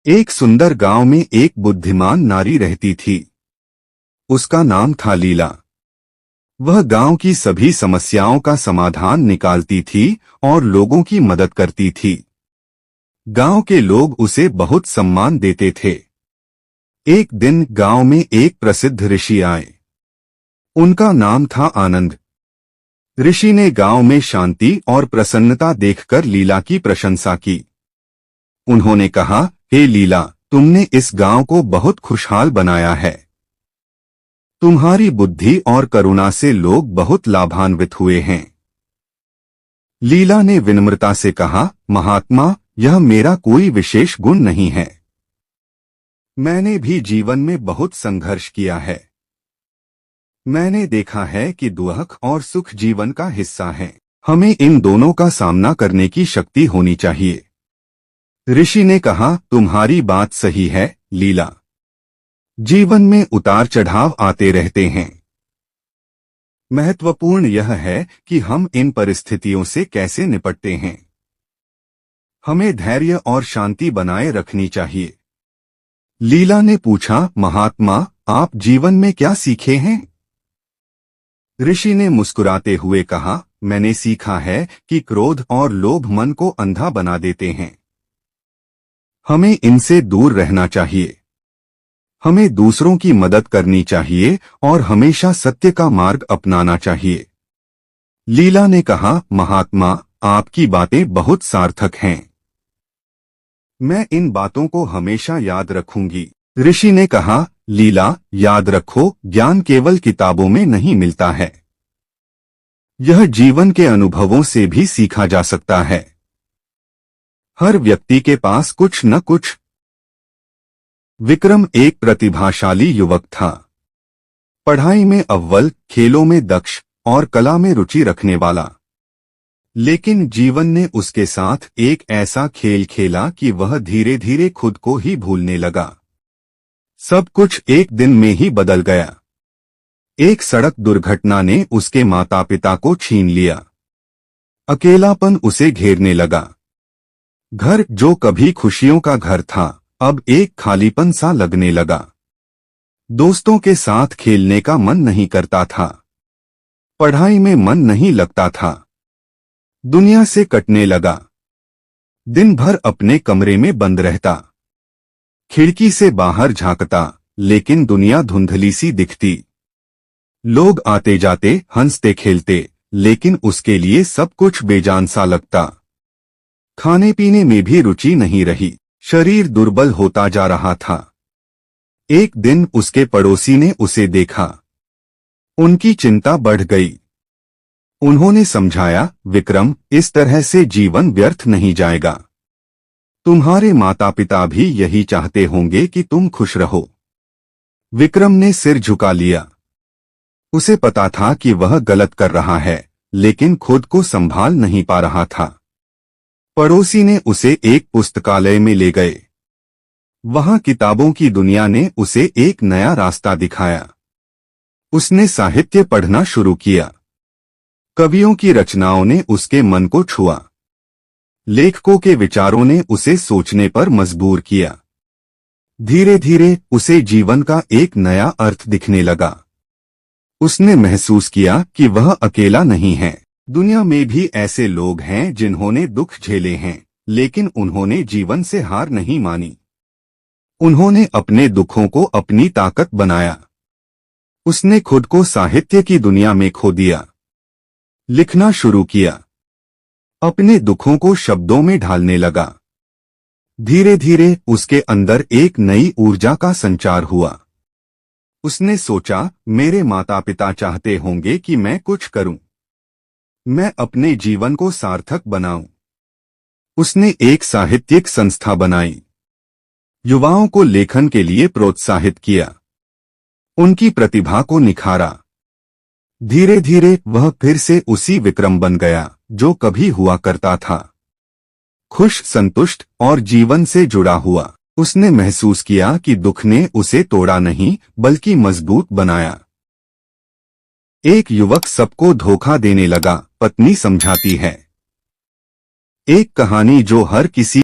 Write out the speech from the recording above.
एक सुंदर गांव में एक बुद्धिमान नारी रहती थी। उसका नाम था लीला। वह गांव की सभी समस्याओं का समाधान निकालती थी और लोगों की मदद करती थी। गांव के लोग उसे बहुत सम्मान देते थे। एक दिन गांव में एक प्रसिद्ध ऋषि आए। उनका नाम था आनंद। ऋषि ने गांव में शांति और प्रसन्नता देखकर लीला की प्रशंसा की। उन्होंने कहा, हे लीला, तुमने इस गांव को बहुत खुशहाल बनाया है। तुम्हारी बुद्धि और करुणा से लोग बहुत लाभान्वित हुए हैं। लीला ने विनम्रता से कहा, महात्मा, यह मेरा कोई विशेष गुण नहीं है। मैंने भी जीवन में बहुत संघर्ष किया है। मैंने देखा है कि दुख और सुख जीवन का हिस्सा है। हमें इन दोनों का सामना करने की शक्ति होनी चाहिए। ऋषि ने कहा, तुम्हारी बात सही है लीला। जीवन में उतार चढ़ाव आते रहते हैं। महत्वपूर्ण यह है कि हम इन परिस्थितियों से कैसे निपटते हैं। हमें धैर्य और शांति बनाए रखनी चाहिए। लीला ने पूछा, महात्मा, आप जीवन में क्या सीखे हैं? ऋषि ने मुस्कुराते हुए कहा, मैंने सीखा है कि क्रोध और लोभ मन को अंधा बना देते हैं। हमें इनसे दूर रहना चाहिए। हमें दूसरों की मदद करनी चाहिए और हमेशा सत्य का मार्ग अपनाना चाहिए। लीला ने कहा, महात्मा, आपकी बातें बहुत सार्थक हैं। मैं इन बातों को हमेशा याद रखूंगी। ऋषि ने कहा, लीला, याद रखो, ज्ञान केवल किताबों में नहीं मिलता है। यह जीवन के अनुभवों से भी सीखा जा सकता है। हर व्यक्ति के पास कुछ न कुछ। विक्रम एक प्रतिभाशाली युवक था। पढ़ाई में अव्वल, खेलों में दक्ष और कला में रुचि रखने वाला। लेकिन जीवन ने उसके साथ एक ऐसा खेल खेला कि वह धीरे धीरे खुद को ही भूलने लगा। सब कुछ एक दिन में ही बदल गया। एक सड़क दुर्घटना ने उसके माता पिता को छीन लिया। अकेलापन उसे घेरने लगा। घर जो कभी खुशियों का घर था, अब एक खालीपन सा लगने लगा। दोस्तों के साथ खेलने का मन नहीं करता था। पढ़ाई में मन नहीं लगता था। दुनिया से कटने लगा। दिन भर अपने कमरे में बंद रहता। खिड़की से बाहर झांकता, लेकिन दुनिया धुंधली सी दिखती। लोग आते जाते, हंसते खेलते, लेकिन उसके लिए सब कुछ बेजान सा लगता। खाने पीने में भी रुचि नहीं रही। शरीर दुर्बल होता जा रहा था। एक दिन उसके पड़ोसी ने उसे देखा। उनकी चिंता बढ़ गई। उन्होंने समझाया, विक्रम, इस तरह से जीवन व्यर्थ नहीं जाएगा। तुम्हारे माता पिता भी यही चाहते होंगे कि तुम खुश रहो। विक्रम ने सिर झुका लिया। उसे पता था कि वह गलत कर रहा है, लेकिन खुद को संभाल नहीं पा रहा था। पड़ोसी ने उसे एक पुस्तकालय में ले गए। वहां किताबों की दुनिया ने उसे एक नया रास्ता दिखाया। उसने साहित्य पढ़ना शुरू किया। कवियों की रचनाओं ने उसके मन को छुआ। लेखकों के विचारों ने उसे सोचने पर मजबूर किया। धीरे धीरे उसे जीवन का एक नया अर्थ दिखने लगा। उसने महसूस किया कि वह अकेला नहीं है। दुनिया में भी ऐसे लोग हैं जिन्होंने दुख झेले हैं, लेकिन उन्होंने जीवन से हार नहीं मानी। उन्होंने अपने दुखों को अपनी ताकत बनाया। उसने खुद को साहित्य की दुनिया में खो दिया। लिखना शुरू किया। अपने दुखों को शब्दों में ढालने लगा। धीरे धीरे उसके अंदर एक नई ऊर्जा का संचार हुआ। उसने सोचा, मेरे माता पिता चाहते होंगे कि मैं कुछ करूं। मैं अपने जीवन को सार्थक बनाऊं। उसने एक साहित्यिक संस्था बनाई। युवाओं को लेखन के लिए प्रोत्साहित किया। उनकी प्रतिभा को निखारा। धीरे धीरे वह फिर से उसी विक्रम बन गया जो कभी हुआ करता था। खुश, संतुष्ट और जीवन से जुड़ा हुआ। उसने महसूस किया कि दुख ने उसे तोड़ा नहीं, बल्कि मजबूत बनाया। एक युवक सबको धोखा देने लगा, पत्नी समझाती है। एक कहानी जो हर किसी